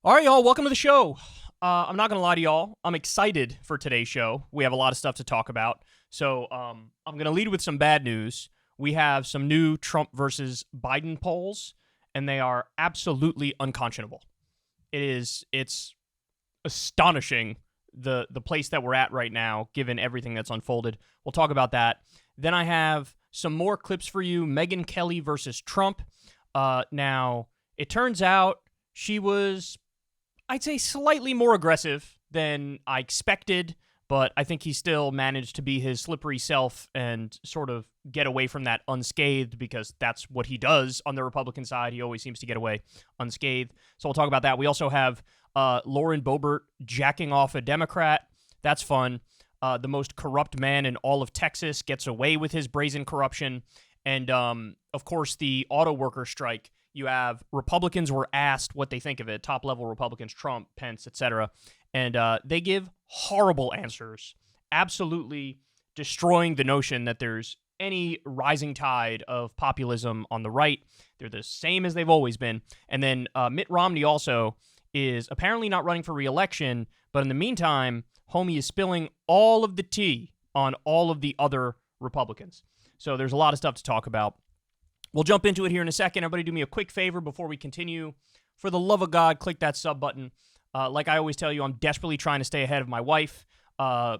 All right, y'all, welcome to the show. I'm not going to lie to y'all. I'm excited for today's show. We have a lot of stuff to talk about. So I'm going to lead with some bad news. We have some new Trump versus Biden polls, and they are absolutely unconscionable. It's astonishing the place that we're at right now, given everything that's unfolded. We'll talk about that. Then I have some more clips for you. Megyn Kelly versus Trump. Now, it turns out she was, I'd say, slightly more aggressive than I expected, but I think he still managed to be his slippery self and sort of get away from that unscathed, because that's what he does on the Republican side. He always seems to get away unscathed. So we'll talk about that. We also have Lauren Boebert jacking off a Democrat. That's fun. The most corrupt man in all of Texas gets away with his brazen corruption. And, of course, the auto worker strike. You have Republicans were asked what they think of it, top-level Republicans, Trump, Pence, etc., and they give horrible answers, absolutely destroying the notion that there's any rising tide of populism on the right. They're the same as they've always been. And then Mitt Romney also is apparently not running for re-election, but in the meantime, homie is spilling all of the tea on all of the other Republicans. So there's a lot of stuff to talk about. We'll jump into it here in a second. Everybody do me a quick favor before we continue. For the love of God, click that sub button. Like I always tell you, I'm desperately trying to stay ahead of my wife.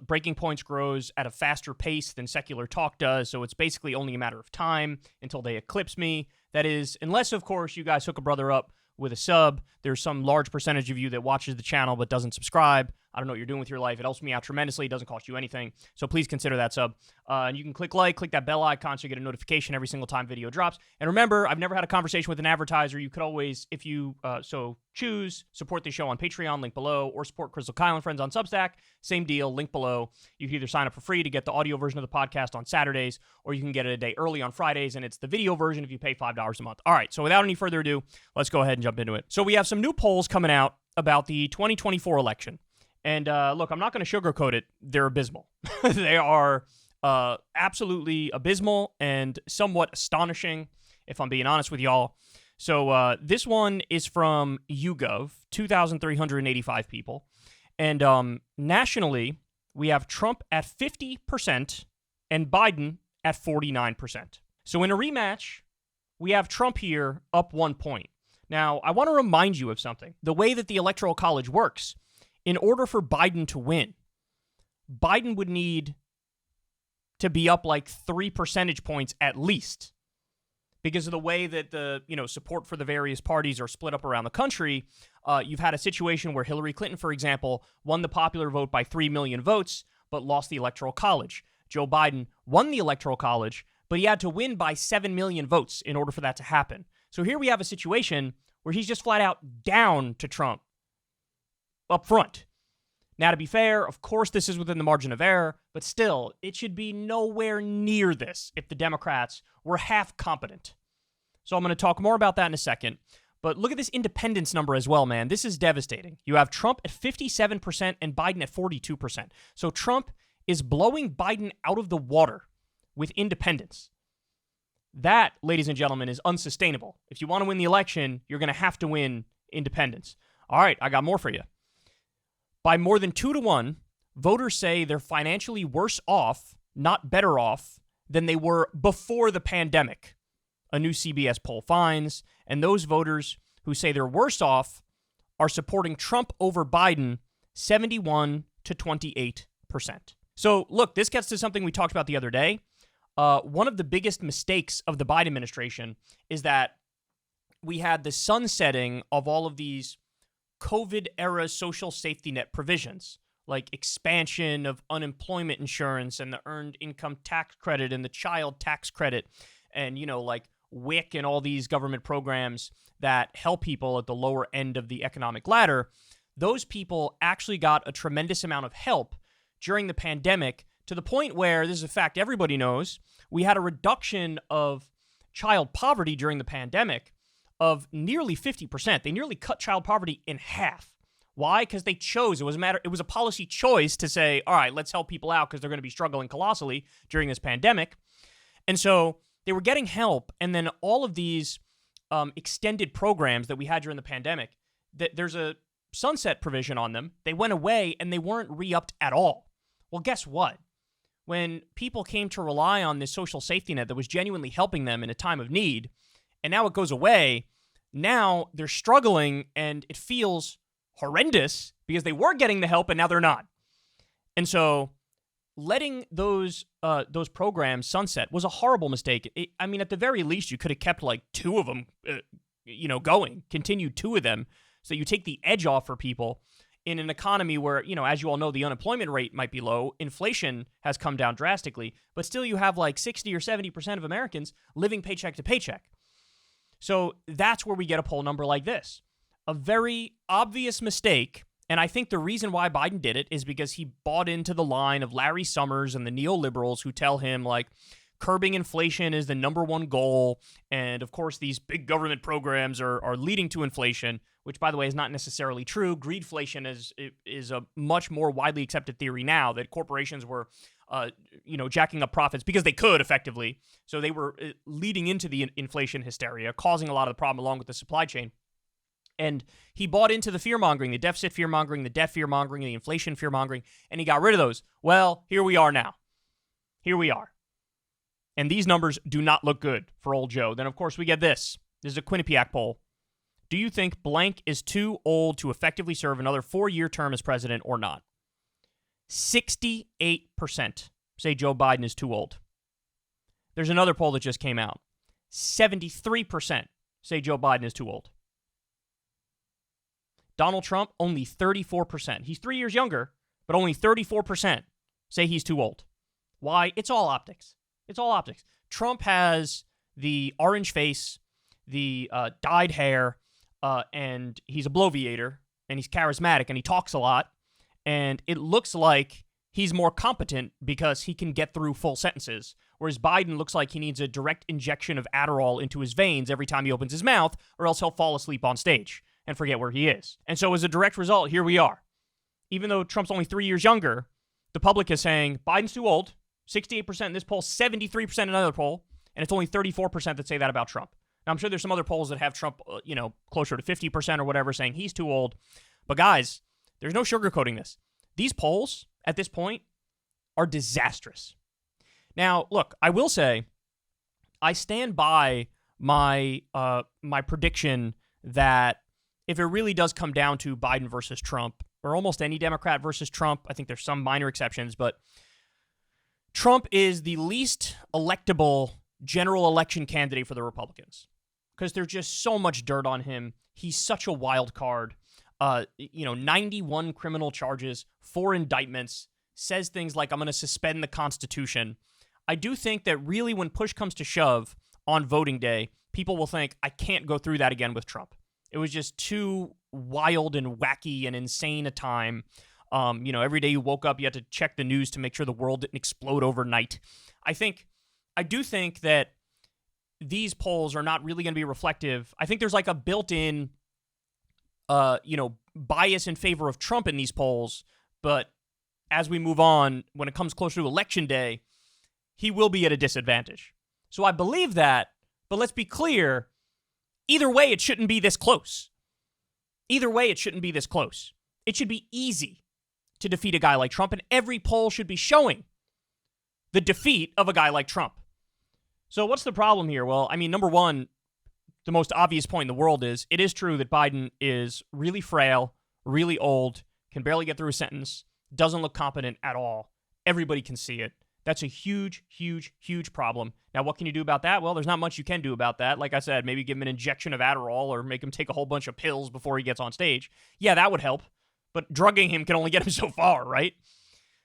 Breaking Points grows at a faster pace than Secular Talk does, so it's basically only a matter of time until they eclipse me. That is, unless, of course, you guys hook a brother up with a sub. There's some large percentage of you that watches the channel but doesn't subscribe. I don't know what you're doing with your life. It helps me out tremendously. It doesn't cost you anything. So please consider that sub. And you can click that bell icon so you get a notification every single time video drops. And remember, I've never had a conversation with an advertiser. You could always, if you so choose, support the show on Patreon, link below, or support Crystal Kyle and Friends on Substack. Same deal, link below. You can either sign up for free to get the audio version of the podcast on Saturdays, or you can get it a day early on Fridays, and it's the video version if you pay $5 a month. All right, so without any further ado, let's go ahead and jump into it. So we have some new polls coming out about the 2024 election. And look, I'm not going to sugarcoat it. They're abysmal. They are absolutely abysmal and somewhat astonishing, if I'm being honest with y'all. So this one is from YouGov, 2,385 people. And nationally, we have Trump at 50% and Biden at 49%. So in a rematch, we have Trump here up 1 point. Now, I want to remind you of something. The way that the Electoral College works, in order for Biden to win, Biden would need to be up like 3 percentage points at least, because of the way that the support for the various parties are split up around the country. You've had a situation where Hillary Clinton, for example, won the popular vote by 3 million votes, but lost the Electoral College. Joe Biden won the Electoral College, but he had to win by 7 million votes in order for that to happen. So here we have a situation where he's just flat out down to Trump up front. Now, to be fair, of course, this is within the margin of error, but still, it should be nowhere near this if the Democrats were half competent. So I'm going to talk more about that in a second. But look at this independence number as well, man. This is devastating. You have Trump at 57% and Biden at 42%. So Trump is blowing Biden out of the water with independence. That, ladies and gentlemen, is unsustainable. If you want to win the election, you're going to have to win independence. All right, I got more for you. By more than 2-1, voters say they're financially worse off, not better off, than they were before the pandemic, a new CBS poll finds. And those voters who say they're worse off are supporting Trump over Biden 71 to 28%. So, look, this gets to something we talked about the other day. One of the biggest mistakes of the Biden administration is that we had the sunsetting of all of these COVID-era social safety net provisions, like expansion of unemployment insurance and the earned income tax credit and the child tax credit and, like WIC and all these government programs that help people at the lower end of the economic ladder. Those people actually got a tremendous amount of help during the pandemic, to the point where, this is a fact everybody knows, we had a reduction of child poverty during the pandemic of nearly 50%. They nearly cut child poverty in half. Why? Because they chose. It was a policy choice to say, all right, let's help people out because they're going to be struggling colossally during this pandemic. And so they were getting help. And then all of these extended programs that we had during the pandemic, there's a sunset provision on them. They went away and they weren't re-upped at all. Well, guess what? When people came to rely on this social safety net that was genuinely helping them in a time of need, and now it goes away, now they're struggling and it feels horrendous because they were getting the help and now they're not. And so letting those programs sunset was a horrible mistake. I mean, at the very least, you could have kept like 2 of them, going, continued 2 of them, so you take the edge off for people in an economy where, as you all know, the unemployment rate might be low, inflation has come down drastically, but still you have like 60 or 70% of Americans living paycheck to paycheck. So that's where we get a poll number like this. A very obvious mistake. And I think the reason why Biden did it is because he bought into the line of Larry Summers and the neoliberals who tell him, like, curbing inflation is the number one goal. And, of course, these big government programs are leading to inflation, which, by the way, is not necessarily true. Greedflation is a much more widely accepted theory now that corporations were, jacking up profits because they could effectively. So they were leading into the inflation hysteria, causing a lot of the problem along with the supply chain. And he bought into the fear-mongering, the deficit fear-mongering, the debt fear-mongering, the inflation fear-mongering, and he got rid of those. Well, here we are now. Here we are. And these numbers do not look good for old Joe. Then, of course, we get this. This is a Quinnipiac poll. Do you think blank is too old to effectively serve another 4-year term as president or not? 68% say Joe Biden is too old. There's another poll that just came out. 73% say Joe Biden is too old. Donald Trump, only 34%. He's 3 years younger, but only 34% say he's too old. Why? It's all optics. It's all optics. Trump has the orange face, the dyed hair, and he's a bloviator, and he's charismatic, and he talks a lot, and it looks like he's more competent because he can get through full sentences, whereas Biden looks like he needs a direct injection of Adderall into his veins every time he opens his mouth, or else he'll fall asleep on stage and forget where he is. And so as a direct result, here we are. Even though Trump's only 3 years younger, the public is saying Biden's too old. 68% in this poll, 73% in another poll, and it's only 34% that say that about Trump. Now, I'm sure there's some other polls that have Trump, closer to 50% or whatever, saying he's too old. But guys, there's no sugarcoating this. These polls, at this point, are disastrous. Now, look, I will say, I stand by my prediction that if it really does come down to Biden versus Trump, or almost any Democrat versus Trump, I think there's some minor exceptions, but Trump is the least electable general election candidate for the Republicans because there's just so much dirt on him. He's such a wild card. 91 criminal charges, 4 indictments, says things like, I'm going to suspend the Constitution. I do think that really when push comes to shove on voting day, people will think, I can't go through that again with Trump. It was just too wild and wacky and insane a time. Every day you woke up, you had to check the news to make sure the world didn't explode overnight. I do think that these polls are not really going to be reflective. I think there's like a built-in, bias in favor of Trump in these polls. But as we move on, when it comes closer to election day, he will be at a disadvantage. So I believe that, but let's be clear. Either way, it shouldn't be this close. Either way, it shouldn't be this close. It should be easy to defeat a guy like Trump, and every poll should be showing the defeat of a guy like Trump. So what's the problem here? Well, I mean, number one, the most obvious point in the world is it is true that Biden is really frail, really old, can barely get through a sentence, doesn't look competent at all. Everybody can see it. That's a huge, huge, huge problem. Now, what can you do about that? Well, there's not much you can do about that. Like I said, maybe give him an injection of Adderall or make him take a whole bunch of pills before he gets on stage. Yeah, that would help. But drugging him can only get him so far, right?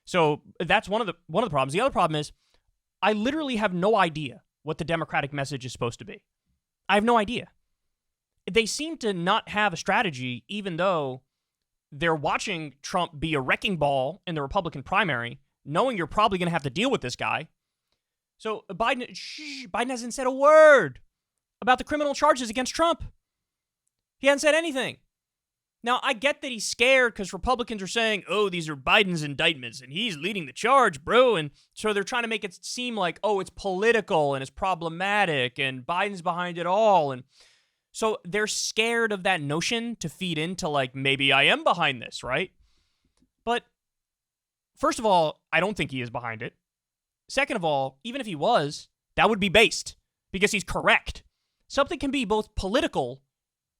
So that's one of the problems. The other problem is I literally have no idea what the Democratic message is supposed to be. I have no idea. They seem to not have a strategy, even though they're watching Trump be a wrecking ball in the Republican primary, knowing you're probably going to have to deal with this guy. So Biden hasn't said a word about the criminal charges against Trump. He hasn't said anything. Now, I get that he's scared because Republicans are saying, oh, these are Biden's indictments and he's leading the charge, bro. And so they're trying to make it seem like, oh, it's political and it's problematic and Biden's behind it all. And So they're scared of that notion to feed into, like, maybe I am behind this, right? But first of all, I don't think he is behind it. Second of all, even if he was, that would be based because he's correct. Something can be both political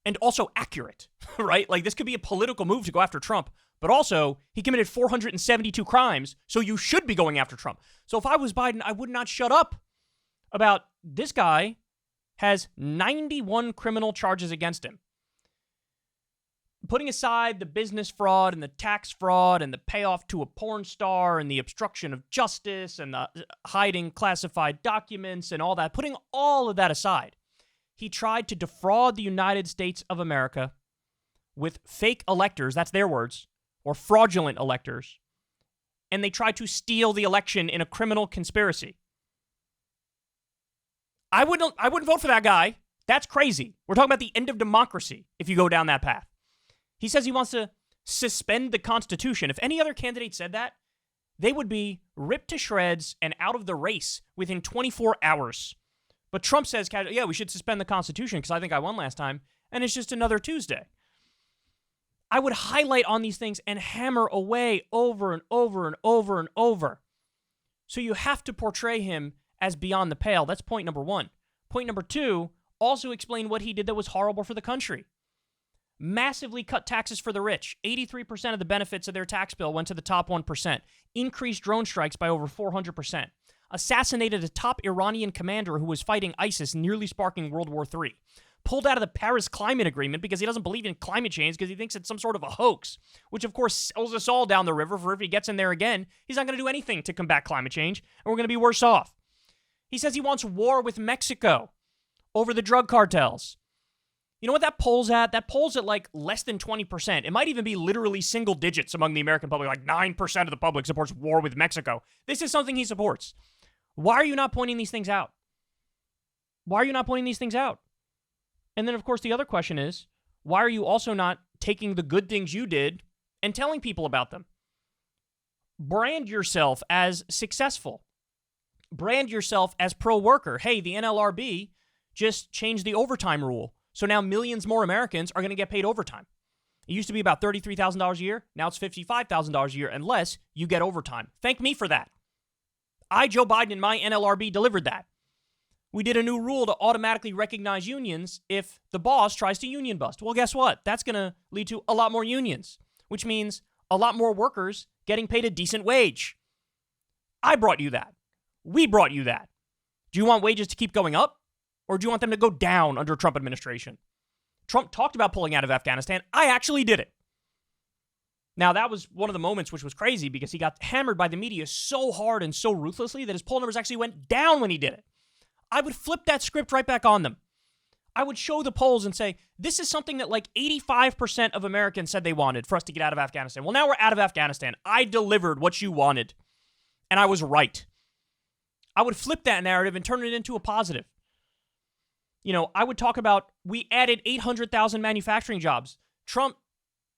and also accurate, right? Like, this could be a political move to go after Trump, but also he committed 472 crimes, so you should be going after Trump. So if I was Biden, I would not shut up about this guy has 91 criminal charges against him. Putting aside the business fraud and the tax fraud and the payoff to a porn star and the obstruction of justice and the hiding classified documents and all that, putting all of that aside, he tried to defraud the United States of America with fake electors, that's their words, or fraudulent electors, and they tried to steal the election in a criminal conspiracy. I wouldn't vote for that guy. That's crazy. We're talking about the end of democracy if you go down that path. He says he wants to suspend the Constitution. If any other candidate said that, they would be ripped to shreds and out of the race within 24 hours. But Trump says, yeah, we should suspend the Constitution because I think I won last time, and it's just another Tuesday. I would highlight on these things and hammer away over and over and over and over. So you have to portray him as beyond the pale. That's point number one. Point number two, also explain what he did that was horrible for the country. Massively cut taxes for the rich. 83% of the benefits of their tax bill went to the top 1%. Increased drone strikes by over 400%. Assassinated a top Iranian commander who was fighting ISIS, nearly sparking World War III. Pulled out of the Paris Climate Agreement because he doesn't believe in climate change because he thinks it's some sort of a hoax, which of course sells us all down the river for if he gets in there again, he's not going to do anything to combat climate change, and we're going to be worse off. He says he wants war with Mexico over the drug cartels. You know what that polls at? That polls at like less than 20%. It might even be literally single digits among the American public. Like 9% of the public supports war with Mexico. This is something he supports. Why are you not pointing these things out? Why are you not pointing these things out? And then, of course, the other question is, why are you also not taking the good things you did and telling people about them? Brand yourself as successful. Brand yourself as pro-worker. Hey, the NLRB just changed the overtime rule. So now millions more Americans are going to get paid overtime. It used to be about $33,000 a year. Now it's $55,000 a year unless you get overtime. Thank me for that. I, Joe Biden, and my NLRB delivered that. We did a new rule to automatically recognize unions if the boss tries to union bust. Well, guess what? That's going to lead to a lot more unions, which means a lot more workers getting paid a decent wage. I brought you that. We brought you that. Do you want wages to keep going up? Or do you want them to go down under Trump administration? Trump talked about pulling out of Afghanistan. I actually did it. Now, that was one of the moments which was crazy because he got hammered by the media so hard and so ruthlessly that his poll numbers actually went down when he did it. I would flip that script right back on them. I would show the polls and say, this is something that like 85% of Americans said they wanted for us to get out of Afghanistan. Well, now we're out of Afghanistan. I delivered what you wanted, and I was right. I would flip that narrative and turn it into a positive. You know, I would talk about, we added 800,000 manufacturing jobs. Trump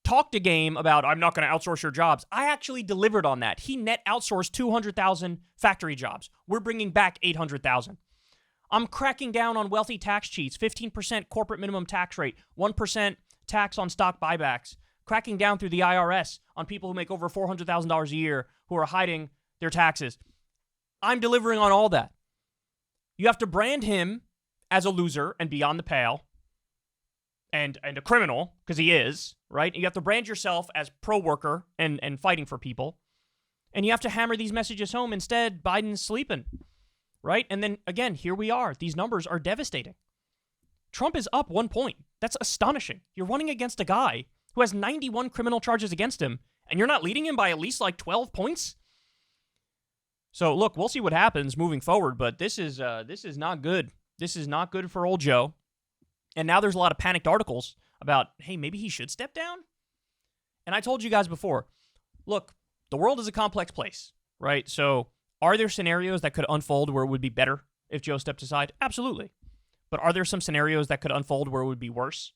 talked a game about, I'm not going to outsource your jobs. I actually delivered on that. He net outsourced 200,000 factory jobs. We're bringing back 800,000. I'm cracking down on wealthy tax cheats, 15% corporate minimum tax rate, 1% tax on stock buybacks, cracking down through the IRS on people who make over $400,000 a year who are hiding their taxes. I'm delivering on all that. You have to brand him as a loser and beyond the pale and a criminal, because he is, right? You have to brand yourself as pro-worker and fighting for people. And you have to hammer these messages home. Instead, Biden's sleeping, right? And then, again, here we are. These numbers are devastating. Trump is up 1 point. That's astonishing. You're running against a guy who has 91 criminal charges against him, and you're not leading him by at least like 12 points? So, look, we'll see what happens moving forward, but this is not good. This is not good for old Joe. And now there's a lot of panicked articles about, hey, maybe he should step down. And I told you guys before, look, the world is a complex place, right? So are there scenarios that could unfold where it would be better if Joe stepped aside? Absolutely. But are there some scenarios that could unfold where it would be worse?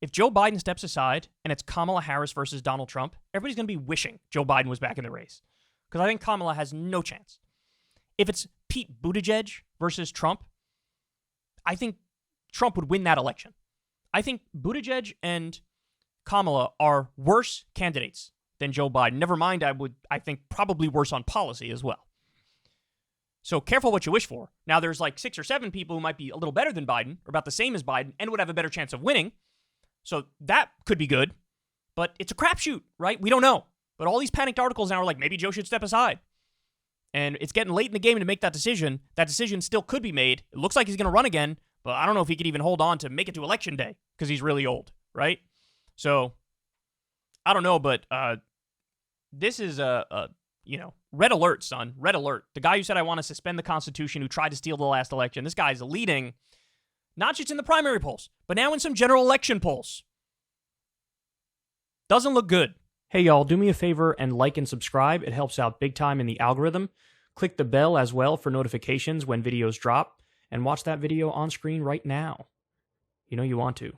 If Joe Biden steps aside and it's Kamala Harris versus Donald Trump, everybody's going to be wishing Joe Biden was back in the race. Because I think Kamala has no chance. If it's Pete Buttigieg versus Trump, I think Trump would win that election. I think Buttigieg and Kamala are worse candidates than Joe Biden. Never mind, I think probably worse on policy as well. So careful what you wish for. Now, there's like 6 or 7 people who might be a little better than Biden, or about the same as Biden, and would have a better chance of winning. So that could be good. But it's a crapshoot, right? We don't know. But all these panicked articles now are like, maybe Joe should step aside. And it's getting late in the game to make that decision. That decision still could be made. It looks like he's going to run again, but I don't know if he could even hold on to make it to election day because he's really old, right? So I don't know, but this is red alert, son. Red alert. The guy who said, I want to suspend the Constitution, who tried to steal the last election. This guy's leading, not just in the primary polls, but now in some general election polls. Doesn't look good. Hey, y'all, do me a favor and like and subscribe. It helps out big time in the algorithm. Click the bell as well for notifications when videos drop, and watch that video on screen right now. You know you want to.